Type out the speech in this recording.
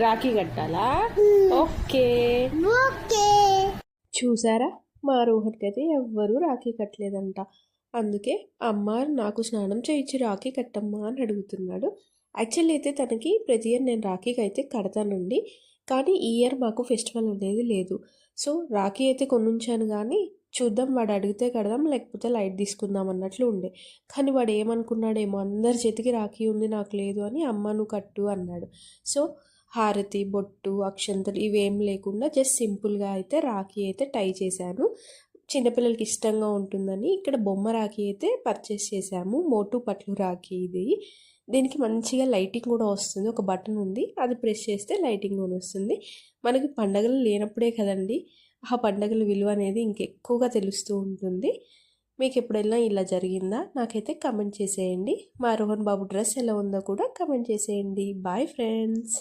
రాఖీ కట్టాలా? ఓకే చూసారా, మా రోహన్కి అయితే ఎవ్వరూ రాఖీ కట్టలేదంట. అందుకే అమ్మ నాకు స్నానం చేయించి రాఖీ కట్టమ్మా అని అడుగుతున్నాడు. యాక్చువల్లీ అయితే తనకి ప్రతి ఇయర్ నేను రాఖీకి అయితే కడతానండి, కానీ ఈ ఇయర్ మాకు ఫెస్టివల్ అనేది లేదు. సో రాఖీ అయితే కొనుంచాను, కానీ చూద్దాం వాడు అడిగితే కడదాం లేకపోతే లైట్ తీసుకుందాం అన్నట్లు ఉండే. కానీ వాడు ఏమనుకున్నాడేమో, అందరి చేతికి రాఖీ ఉంది నాకు లేదు అని, అమ్మ నువ్వు కట్టు అన్నాడు. సో హారతి, బొట్టు, అక్షంతలు ఇవేం లేకుండా జస్ట్ సింపుల్గా అయితే రాఖీ అయితే టై చేశాను. చిన్నపిల్లలకి ఇష్టంగా ఉంటుందని ఇక్కడ బొమ్మ రాఖీ అయితే పర్చేస్ చేశాము. మోటు పట్లు రాఖీ ఇది. దీనికి మంచిగా లైటింగ్ కూడా వస్తుంది. ఒక బటన్ ఉంది, అది ప్రెస్ చేస్తే లైటింగ్ కూడా వస్తుంది. మనకి పండగలు లేనప్పుడే కదండి ఆ పండగల విలువ అనేది ఇంకెక్కువగా తెలుస్తూ ఉంటుంది. మీకు ఎప్పుడైనా ఇలా జరిగిందా? నాకైతే కమెంట్ చేసేయండి. మా రోహన్ బాబు డ్రెస్ ఎలా ఉందో కూడా కమెంట్ చేసేయండి. Bye friends.